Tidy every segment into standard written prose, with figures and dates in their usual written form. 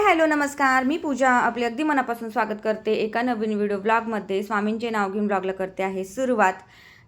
Hi hello नमस्कार, मी पूजा आपले अगदी मनापासून स्वागत करते एका नवीन व्हिडिओ ब्लॉगमध्ये. स्वामींचे नाव घेऊन ब्लॉगला करते आहे सुरुवात.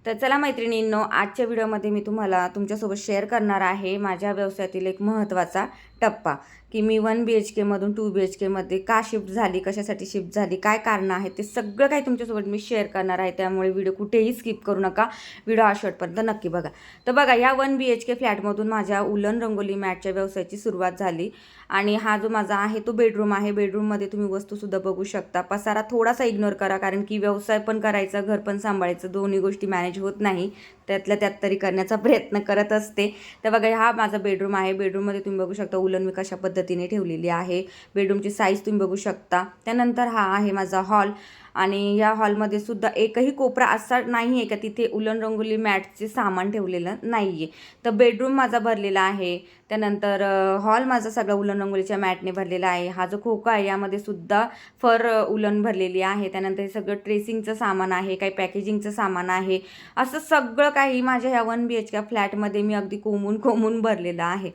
तर चला मैत्रिणींनो, आजच्या व्हिडिओमध्ये मी तुम्हाला तुमच्यासोबत शेअर करणार आहे माझ्या व्यवसायातील एक महत्त्वाचा टप्पा, की मी 1 BHK मधून 2 BHK का शिफ्ट झाली, कशासाठी शिफ्ट झाली, काय कारणं आहेत, ते सगळं काही तुमच्यासोबत मी शेअर करणार आहे. त्यामुळे व्हिडिओ कुठेही स्किप करू नका, व्हिडिओ शेवटपर्यंत नक्की बघा. तर बघा, या 1 BHK फ्लॅटमधून माझ्या उलन रंगोली मॅटच्या व्यवसायाची सुरुवात झाली. आणि हा जो माझा आहे तो बेडरूम आहे. बेडरूममध्ये तुम्ही वस्तूसुद्धा बघू शकता. पसारा थोडासा इग्नोर करा, कारण की व्यवसाय पण करायचा, घर पण सांभाळायचं, दोन्ही गोष्टी मॅनेज होत नाही. त्यातल्या त्यात तरी करण्याचा प्रयत्न करत असते. तर बघा, हा माझा बेडरूम आहे. बेडरूममध्ये तुम्ही बघू शकता उलन मी कशा पद्धतीने ठेवलेली आहे. बेडरूमची साईज तुम्ही बघू शकता. त्यानंतर हा आहे माझा हॉल. आणि या हॉलमध्ये सुद्धा एकही कोपरा असा नाही आहे का तिथे उलन रंगोली मॅटचे सामान ठेवलेलं नाही आहे. तर बेडरूम माझा भरलेला आहे. त्यानंतर हॉल माझा सगळा उलन रंगोलीच्या मॅटने भरलेला आहे. हा जो खोका आहे यामध्ये सुद्धा फर उलन भरलेली आहे. त्यानंतर हे सगळं ट्रेसिंगचं सामान आहे, काही पॅकेजिंगचं सामान आहे. असं सगळं काही माझ्या ह्या 1 BHK फ्लॅटमध्ये मी अगदी कोंबून भरलेलं आहे.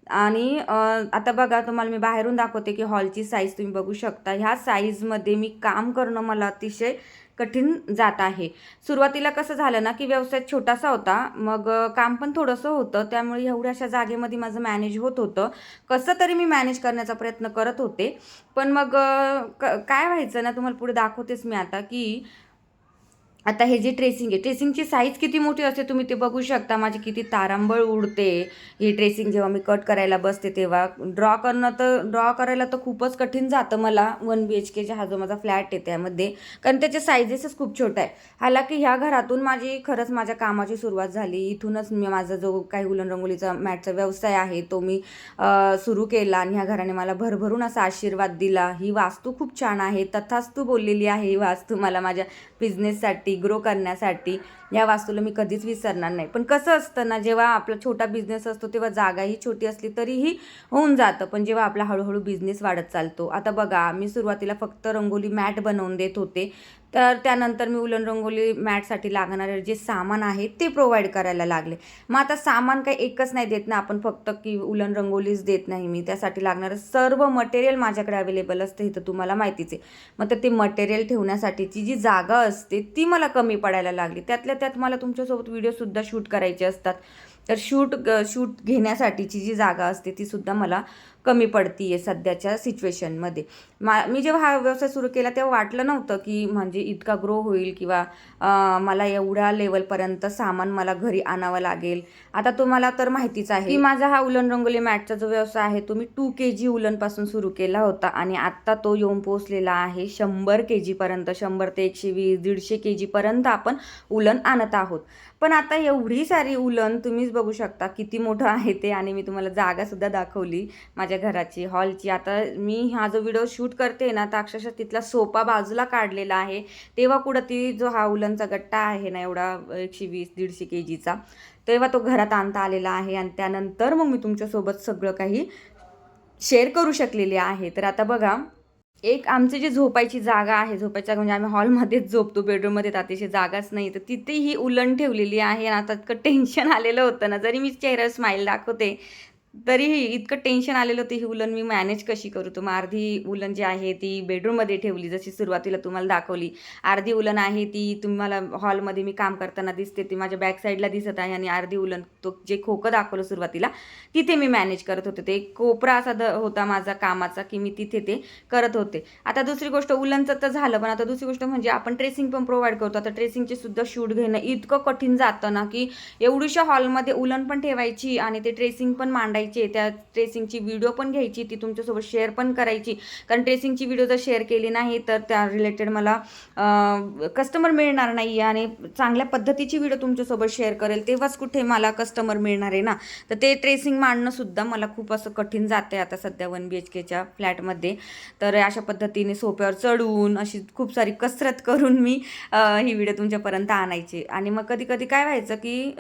आणि आता बघा, तुम्हाला मी बाहेरून दाखवते की हॉलची साईज तुम्ही बघू शकता. ह्या साईजमध्ये मी काम करणं मला अतिशय कठीण जात आहे. सुरुवातीला कसं झालं ना, की व्यवसाय छोटासा होता, मग काम पण थोडंसं होतं. त्यामुळे एवढ्याशा जागेमध्ये माझं मॅनेज होत होतं. कसं तरी मी मॅनेज करण्याचा प्रयत्न करत होते. पण मग काय व्हायचं ना, तुम्हाला पुढे दाखवतेच मी आता, की आता हे जे ट्रेसिंग आहे, ट्रेसिंगची साईज किती मोठी असते तुम्ही ते बघू शकता. माझी किती तारांबळ उडते ही ट्रेसिंग जेव्हा मी कट करायला बसते तेव्हा. ड्रॉ करायला तर खूपच कठीण जातं मला 1 BHK हा जो माझा फ्लॅट आहे त्यामध्ये, कारण त्याचे साईजेसच खूप छोटा आहे. हालाकी ह्या घरातून खरंच माझ्या कामाची सुरुवात झाली. इथूनच मी माझा जो काही उलन रंगोलीचा मॅटचा व्यवसाय आहे तो मी सुरू केला. आणि ह्या घराने मला भरभरून असा आशीर्वाद दिला. ही वास्तू खूप छान आहे, तथास्तू बोललेली आहे ही वास्तू मला माझ्या बिझनेससाठी, ग्रो करण्यासाठी. या वास्तूला मी कधीच विसरणार नाही. पण कसं असतं ना, जेव्हा आपला छोटा बिझनेस असतो तेव्हा जागाही छोटी असली तरीही होऊन जातं. पण जेव्हा आपला हळूहळू बिझनेस वाढत चालतो, आता बघा, मी सुरुवातीला फक्त रंगोली मॅट बनवून देत होते. तर त्यानंतर मी उलन रंगोली मॅटसाठी लागणारे जे सामान आहे ते प्रोव्हाइड करायला लागले. मग आता सामान काही एकच नाही देत ना आपण, फक्त की उलन रंगोलीच देत नाही मी. त्यासाठी लागणारं सर्व मटेरियल माझ्याकडे अवेलेबल असतं, हे तर तुम्हाला माहितीच आहे. मग तर ते मटेरियल ठेवण्यासाठीची जी जागा असते ती मला कमी पडायला लागली. त्यातल्या त्यात मला तुमच्यासोबत व्हिडिओसुद्धा शूट करायचे असतात. तर शूट घेण्यासाठीची जी जागा असते ती सुद्धा मला कमी पडती आहे सध्याच्या सिच्युएशनमध्ये. मी जेव्हा हा व्यवसाय सुरू केला तेव्हा वाटलं नव्हतं की म्हणजे इतका ग्रो होईल, किंवा मला एवढ्या लेवलपर्यंत सामान मला घरी आणावं लागेल. आता तुम्हाला तर माहितीच आहे की माझा हा उलन रंगोली मॅटचा जो व्यवसाय आहे तो मी 2 kg उलनपासून सुरू केला होता. आणि आत्ता तो येऊन पोचलेला आहे 100 kg पर्यंत. 100 ते 120, 150 kg पर्यंत आपण उलन आणत आहोत. पण आता एवढी सारी उलन तुम्हीच बघू शकता किती मोठं आहे ते. आणि मी तुम्हाला जागासुद्धा दाखवली माझ्या घराची, हॉलची. आता मी हा जो व्हिडिओ शूट करते ना, तर अक्षरशः तिथला सोफा बाजूला काढलेला आहे. तेव्हा कुठं ती जो हा उलनचा गट्टा आहे ना, एवढा 120-150 kgचा, तेव्हा तो घरात आणता आलेला आहे. आणि त्यानंतर मग मी तुमच्यासोबत सगळं काही शेअर करू शकलेली आहे. तर आता बघा, एक आमची जी झोपायची जागा आहे, झोपायची जागा म्हणजे आम्ही हॉलमध्येच झोपतो, बेडरूममध्ये तर अतिशय जागाच नाही. तर तिथेही उलन ठेवलेली आहे. आणि आता इतकं टेन्शन आलेलं होतं ना, जरी मी चेहऱ्यावर स्माईल दाखवते तरीही इतकं टेन्शन आलेलं होतं, ही उलन मी मॅनेज कशी करू. तर मग अर्धी उलन जी आहे ती बेडरूममध्ये ठेवली, जशी सुरुवातीला तुम्हाला दाखवली. अर्धी उलन आहे ती तुम्हाला हॉलमध्ये मी काम करताना दिसते, ती माझ्या बॅक साईडला दिसत आहे. आणि अर्धी उलन, तो जे खोकं दाखवलं सुरुवातीला, तिथे मी मॅनेज करत होते. ते एक कोपरा असा होता माझा कामाचा, की मी तिथे ते करत होते. आता दुसरी गोष्ट, उलनचं तर झालं, पण आता दुसरी गोष्ट म्हणजे आपण ट्रेसिंग पण प्रोव्हाइड करतो. आता ट्रेसिंगचे सुद्धा शूट घेणं इतकं कठीण जातं ना, की एवढीशा हॉलमध्ये उलन पण ठेवायची आणि ते ट्रेसिंग पण मांडायचे, त्या ट्रेसिंगची व्हिडिओ पण घ्यायची, ती तुमच्यासोबत शेअर पण करायची. कारण ट्रेसिंगची व्हिडिओ जर शेअर केली नाही तर त्या रिलेटेड मला कस्टमर मिळणार नाही. आणि चांगल्या पद्धतीची व्हिडिओ तुमच्यासोबत शेअर करेल तेव्हाच कुठे मला कस्टमर मिळणार आहे ना. तर ते ट्रेसिंग मांडणं सुद्धा मला खूप असं कठीण जाते आता सध्या 1 BHKच्या फ्लॅटमध्ये. तर अशा पद्धतीने सोप्यावर चढून अशी खूप सारी कसरत करून मी ही व्हिडिओ तुमच्यापर्यंत आणायची. आणि मग कधी कधी काय व्हायचं की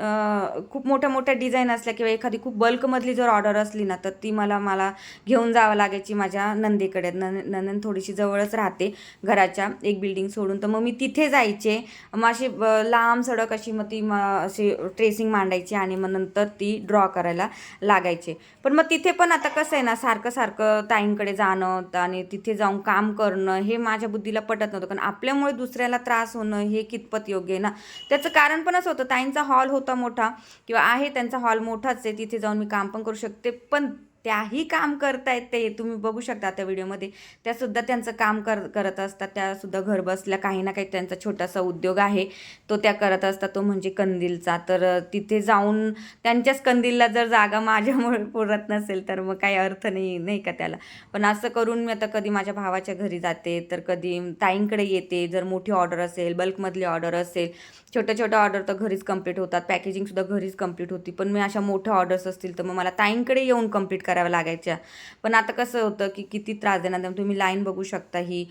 खूप मोठ्या मोठ्या डिझाईन असल्या किंवा एखादी खूप बल्कमधली जर जर ऑर्डर असली ना तर ती मला घेऊन जावं लागायची माझ्या नंदेकडे. नंद थोडीशी जवळच राहते घराच्या, एक बिल्डिंग सोडून. तर मग मी तिथे जायचे. मग अशी लांब सडक अशी मग ती अशी ट्रेसिंग मांडायची आणि मग नंतर ती ड्रॉ करायला लागायचे. पण मग तिथे पण आता कसं आहे ना, सारखं सारखं ताईंकडे जाणं आणि तिथे जाऊन काम करणं हे माझ्या बुद्धीला पटत नव्हतं. कारण आपल्यामुळे दुसऱ्याला त्रास होणं हे कितपत योग्य आहे ना. त्याचं कारण पण असं होतं, ताईंचा हॉल होता मोठा, किंवा आहे त्यांचा हॉल मोठाच आहे, तिथे जाऊन मी काम पण करू शकते. पण त्याही काम करतायत, ते तुम्ही बघू शकता त्या व्हिडिओमध्ये. त्यासुद्धा त्यांचं काम करत असतात. त्यासुद्धा घर बसल्या काही ना काही त्यांचा छोटासा उद्योग आहे, तो त्या करत असतात, तो म्हणजे कंदीलचा. तर तिथे जाऊन त्यांच्याच कंदीलला जर जागा माझ्यामुळे पुरत नसेल तर मग काही अर्थ नाही का त्याला. पण असं करून मी आता कधी माझ्या भावाच्या घरी जाते, तर कधी ताईंकडे येते. जर मोठी ऑर्डर असेल, बल्कमधली ऑर्डर असेल, छोट्या ऑर्डर तर घरीच कंप्लीट होतात, पॅकेजिंगसुद्धा घरीच कंप्लीट होती. पण मी अशा मोठ्या ऑर्डर्स असतील तर मग मला ताईंकडे येऊन कंप्लीट कराव्या लागायच्या. पण आता कसं होतं की किती त्रास देणार. तुम्ही लाईन बघू शकता ही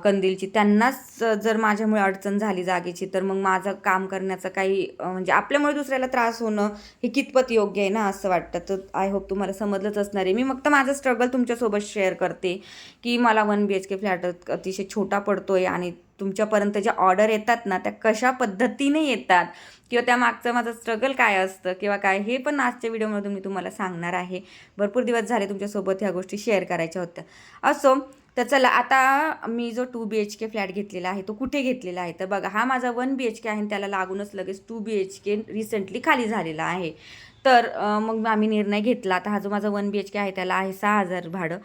कंदीलची. त्यांनाच जर माझ्यामुळे अडचण झाली जागेची तर मग माझं काम करण्याचं काही म्हणजे आपल्यामुळे दुसऱ्याला त्रास होणं हे कितपत योग्य आहे ना, असं वाटतं. तर आय होप तुम्हाला समजलंच असणार आहे. मी फक्त माझं स्ट्रगल तुमच्यासोबत शेअर करते की मला 1 BHK फ्लॅट अतिशय छोटा पडतोय आणि तुमच्यापर्यंत ज्या ऑर्डर येतात ना त्या कशा पद्धतीने येतात, किंवा त्या मागचं माझं स्ट्रगल काय असतं किंवा काय, हे पण आजच्या व्हिडिओमधून मी तुम्हाला सांगणार आहे. भरपूर दिवस झाले तुमच्यासोबत ह्या गोष्टी शेअर करायच्या होत्या. असो, तर चला आता मी जो 2 BHK फ्लॅट घेतलेला आहे तो कुठे घेतलेला आहे तर बघा, हा माझा 1 BHK आहे आणि त्याला लागूनच लगेच 2 BHK रिसेंटली खाली झालेला आहे. तर मग आम्ही निर्णय घेतला. आता हा जो माझा 1 BHK आहे त्याला आहे 6,000 भाडं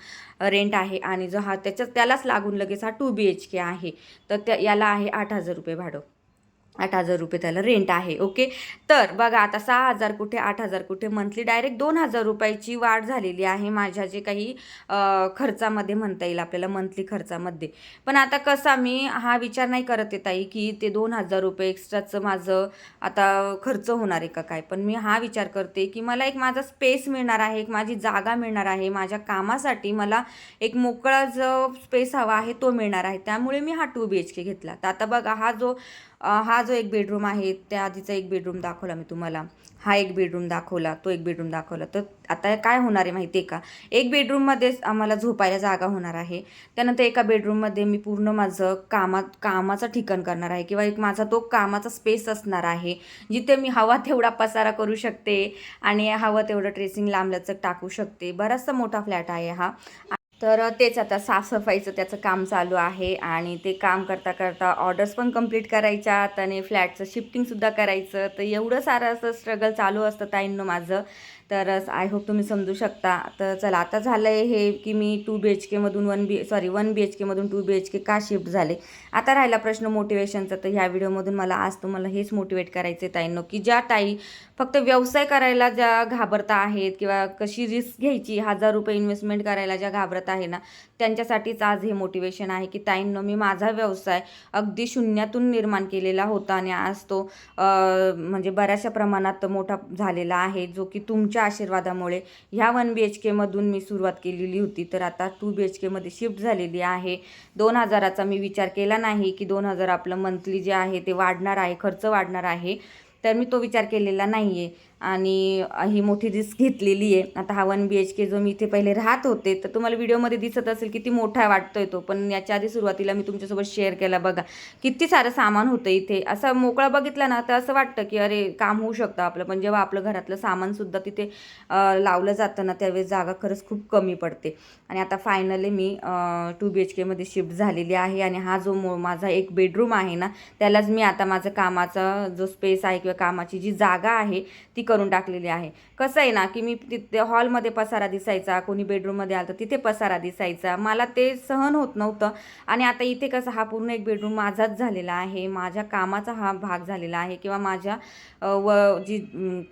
रेंट आहे, आणि जो हा त्यालाच लागून लगेच हा 2 BHK आहे, तर याला आहे 8,000 रुपये भाडं. 8,000 रुपये त्याला रेंट आहे. ओके, तर बघा आता 6,000 कुठे, 8,000 कुठे, मंथली डायरेक्ट 2,000 रुपयाची वाढ झालेली आहे माझ्या जे काही खर्चामध्ये म्हणता येईल आपल्याला, मंथली खर्चामध्ये. पण आता कसा मी हा विचार नाही करत आहे ताई की ते 2,000 रुपये एक्स्ट्राचं माझं आता खर्च होणार आहे का काय. पण मी हा विचार करते की मला एक माझा स्पेस मिळणार आहे, एक माझी जागा मिळणार आहे, माझ्या कामासाठी मला एक मोकळा जो स्पेस हवा आहे तो मिळणार आहे. त्यामुळे मी हा 2 BHK घेतला. तर आता बघा, हा जो एक बेडरूम आहे, त्या आधीचा एक बेडरूम दाखवला मी तुम्हाला, हा एक बेडरूम दाखवला, तो एक बेडरूम दाखवला. तर आता काय होणार आहे माहिती आहे का, एक बेडरूममध्येच आम्हाला झोपायला जागा होणार आहे. त्यानंतर एका बेडरूममध्ये मी पूर्ण माझं कामाचं ठिकाण करणार आहे, किंवा एक माझा तो कामाचा स्पेस असणार आहे, जिथे मी हवा तेवढा पसारा करू शकते आणि हवं तेवढं ट्रेसिंग लांबलचक टाकू शकते. बराचसा मोठा फ्लॅट आहे हा. तर तेच आता साफसफाईचं त्याचं काम चालू आहे, आणि ते काम करता करता ऑर्डर्स पण कंप्लीट करायच्यात आणि फ्लॅटचं शिफ्टिंगसुद्धा करायचं. तर एवढं सारं असं स्ट्रगल चालू असतं ताईंनो माझं. तर आय होप तुम्ही समजू शकता. तर चला, आता झालं आहे हे की मी 2 BHKमधून 1 BHKमधून 2 BHK का शिफ्ट झाले. आता राहिला प्रश्न मोटिवेशनचा. तर ह्या व्हिडिओमधून मला आज तुम्हाला हेच मोटिवेट करायचं आहे ताईंनो, की ज्या ताई फक्त व्यवसाय करायला ज्या घाबरता आहेत, किंवा कशी रिस्क घ्यायची, 1,000 रुपये इन्व्हेस्टमेंट करायला ज्या घाबरत आहे ना, त्यांच्यासाठीच आज हे मोटिवेशन आहे की ताईंनो, मी माझा व्यवसाय अगदी शून्यातून निर्माण केलेला होता आणि आज तो म्हणजे बऱ्याचशा प्रमाणात मोठा झालेला आहे, जो की तुमच्या आशीर्वादामुळे ह्या 1 BHKमधून मी सुरुवात केलेली होती. तर आता 2 BHKमध्ये शिफ्ट झालेली आहे. 2,000चा मी विचार केला नाही की 2,000 आपलं मंथली जे आहे ते वाढणार आहे, खर्च वाढणार आहे. तर मी तो विचार केलेला नाही आहे आणि ही मोठी रिस्क घेतलेली आहे. आता हा 1 BHK जो मी इथे पहिले राहत होते, तर तुम्हाला व्हिडिओमध्ये दिसत असेल किती मोठा वाटतोय तो. पण याच्या आधी सुरुवातीला मी तुमच्यासोबत शेअर केला, बघा किती सारं सामान होतं इथे. असं मोकळा बघितला ना तर असं वाटतं की अरे काम होऊ शकतं आपलं. पण जेव्हा आपलं घरातलं सामानसुद्धा तिथे लावलं जातं ना, त्यावेळेस जागा खरंच खूप कमी पडते. आणि आता फायनली मी 2 BHKमध्ये शिफ्ट झालेली आहे, आणि हा जो माझा एक बेडरूम आहे ना, त्यालाच मी आता माझं कामाचा जो स्पेस आहे किंवा कामाची जी जागा आहे ती करून टाकलेली आहे. कसं आहे ना की मी तिथे हॉलमध्ये पसारा दिसायचा, कोणी बेडरूममध्ये आलं तर तिथे पसारा दिसायचा, मला ते सहन होत नव्हतं. आणि आता इथे कसं हा पूर्ण एक बेडरूम माझाच झालेला आहे, माझ्या कामाचा हा भाग झालेला आहे, किंवा माझ्या जी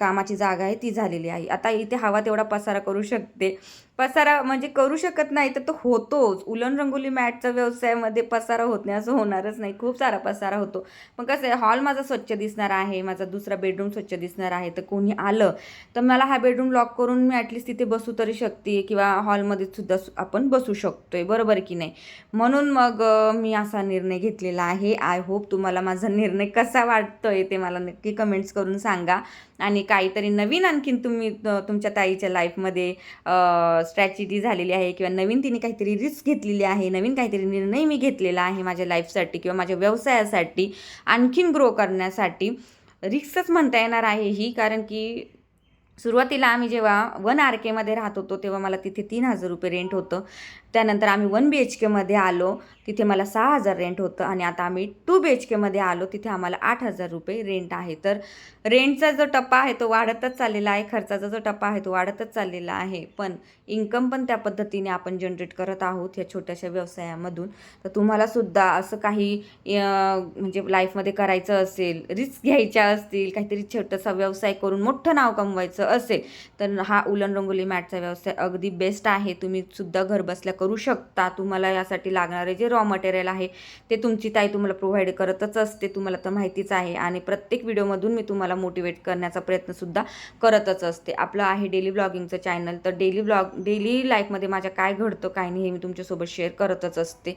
कामाची जागा आहे ती झालेली आहे. आता इथे हवा तेवढा पसारा करू शकते. पसारा म्हणजे करू शकत नाही तर तो होतोच. उलन रंगोली मॅटचा व्यवसायामध्ये पसारा होत नाही असं होणारच नाही, खूप सारा पसारा होतो. पण कसं आहे, हॉल माझा स्वच्छ दिसणार आहे, माझा दुसरा बेडरूम स्वच्छ दिसणार आहे. तर कोणी आलं तर मला हा बेडरूम लॉक करून मी ॲटलिस्ट तिथे बसू तरी शकते, किंवा हॉलमध्ये सुद्धा आपण बसू शकतोय, बरोबर आहे की नाही. म्हणून मग मी असा निर्णय घेतलेला आहे. आय होप तुम्हाला माझा निर्णय कसा वाटतोय ते मला नक्की कमेंट्स करून सांगा. आणि काहीतरी नवीन आणखीन तुम्ही तुमच्या ताईच्या लाईफमध्ये स्ट्रॅटेजी झालेली आहे किंवा नवीन तिने काहीतरी रिस्क घेतलेली आहे, नवीन काहीतरी निर्णय मी घेतलेला आहे माझ्या लाईफसाठी किंवा माझ्या व्यवसायासाठी आणखीन ग्रो करण्यासाठी. रिस्कच म्हणता येणार आहे ही, कारण की सुरुवातीला आम्ही जेव्हा 1 RKमध्ये राहत होतो तेव्हा मला तिथे 3,000 रुपये रेंट होतं. त्यानंतर आम्ही 1 BHKमध्ये आलो, तिथे मला 6,000 रेंट होतं आणि आता आम्ही 2 BHKमध्ये आलो, तिथे आम्हाला 8,000 रुपये रेंट आहे. तर रेंटचा जो टप्पा आहे तो वाढतच चाललेला आहे, खर्चाचा जो टप्पा आहे तो वाढतच चाललेला आहे, पण इन्कम पण त्या पद्धतीने आपण जनरेट करत आहोत या छोट्याशा व्यवसायामधून. तर तुम्हालासुद्धा असं काही म्हणजे लाईफमध्ये करायचं असेल, रिस्क घ्यायच्या असतील, काहीतरी छोटासा व्यवसाय करून मोठं नाव कमवायचं असेल, तर हा उलन रंगोली मॅटचा व्यवसाय अगदी बेस्ट आहे. तुम्ही सुद्धा घरबसल्या करू शकता. तुम्हाला यासाठी लागणारे जे रॉ मटेरियल आहे ते तुमची ताई तुम्हाला प्रोव्हाइड करतच असते, तुम्हाला तर माहितीच आहे. आणि प्रत्येक व्हिडिओमधून मी तुम्हाला मोटिवेट करण्याचा प्रयत्नसुद्धा करतच असते. आपलं आहे डेली ब्लॉगिंगचं चॅनल, तर डेली लाईफमध्ये माझ्या काय घडतं काय नाही हे मी तुमच्यासोबत शेअर करतच असते.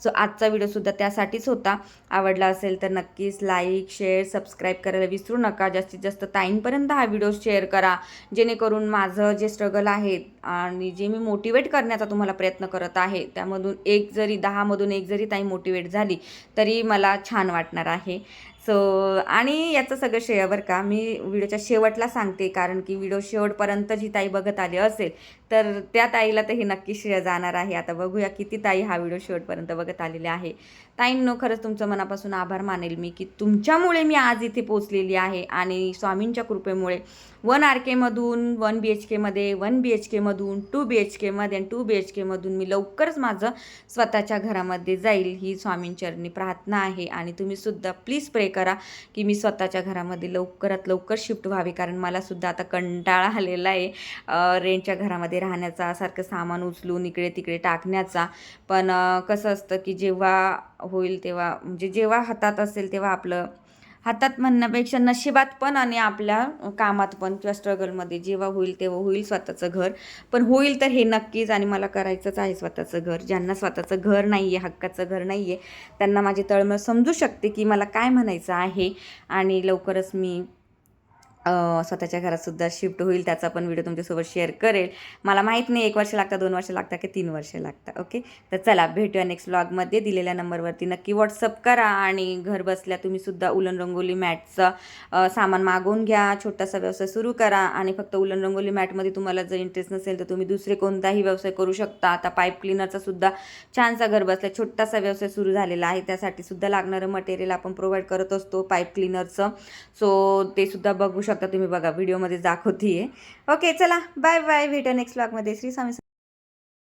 सो आजचा व्हिडिओसुद्धा त्यासाठीच होता. आवडला असेल तर नक्कीच लाईक, शेअर, सबस्क्राईब करायला विसरू नका. जास्तीत जास्त ताईंपर्यंत हा व्हिडिओ शेअर करा, जेणेकरून माझं जे स्ट्रगल आहे आणि जे मी मोटिवेट करण्याचा तुम्हाला प्रयत्न करत आहे त्यामधून 10मधून एक जरी ताई मोटिवेट झाली तरी मला छान वाटणार आहे. सो आणि याचं सगळं श्रेय बरं का मी व्हिडिओच्या शेवटला सांगते, कारण की व्हिडिओ शेवटपर्यंत जी ताई बघत आली असेल तर त्या ताईला तर हे नक्की श्रेय जाणार आहे. आता बघूया किती ताई हा व्हिडिओ शेवटपर्यंत बघत आलेले आहे. ताईंनो, खरंच तुमचं मनापासून आभार मानेल मी की तुमच्यामुळे मी आज इथे पोचलेली आहे आणि स्वामींच्या कृपेमुळे 1 RKमधून 1 BHKमध्ये, 1 BHKमधून 2 BHKमध्ये आणि 2 BHKमधून मी लवकरच माझं स्वतःच्या घरामध्ये जाईल ही स्वामींचरणी प्रार्थना आहे. आणि तुम्हीसुद्धा प्लीज प्रे करा की मी स्वतःच्या घरामध्ये लवकरात लवकर शिफ्ट व्हावी, कारण मलासुद्धा आता कंटाळा आलेला आहे रेंटच्या घरामध्ये राहण्याचा, सारखं सामान उचलून इकडे तिकडे टाकण्याचा. पण कसं असतं की जेव्हा होईल तेव्हा, म्हणजे जेव्हा हातात असेल तेव्हा, आपलं हातात म्हणण्यापेक्षा नशिबात पण आणि आपल्या कामात पण किंवा स्ट्रगलमध्ये जेव्हा होईल तेव्हा होईल स्वतःचं घर. पण होईल तर हे नक्कीच, आणि मला करायचंच आहे स्वतःचं घर. ज्यांना स्वतःचं घर नाही आहे, हक्काचं घर नाही आहे, त्यांना माझी तळमळ समजू शकते की मला काय म्हणायचं आहे. आणि लवकरच मी स्वतःच्या घरातसुद्धा शिफ्ट होईल, त्याचा पण व्हिडिओ तुमच्यासोबत शेअर करेल. मला माहीत नाही 1 वर्ष लागतं, 2 वर्ष लागतं की 3 वर्ष लागतं. ओके, तर चला भेटूया नेक्स्ट व्लॉगमध्ये. दिलेल्या नंबरवरती नक्की व्हॉट्सअप करा आणि घर बसल्या तुम्हीसुद्धा उलन रंगोली मॅटचं सामान मागवून घ्या, छोटासा व्यवसाय सुरू करा. आणि फक्त उलन रंगोली मॅटमध्ये तुम्हाला जर इंटरेस्ट नसेल तर तुम्ही दुसरे कोणताही व्यवसाय करू शकता. आता पाईप क्लीनरचा सुद्धा छानसा घर बसल्या छोटासा व्यवसाय सुरू झालेला आहे, त्यासाठी सुद्धा लागणारं मटेरियल आपण प्रोव्हाइड करत असतो पाईप क्लीनरचं. सो ते सुद्धा बघू शकता तुम्ही, बघा व्हिडिओमध्ये दाखवते आहे. ओके, चला बाय बाय, भेटा नेक्स्ट व्लॉगमध्ये. श्री स्वामी.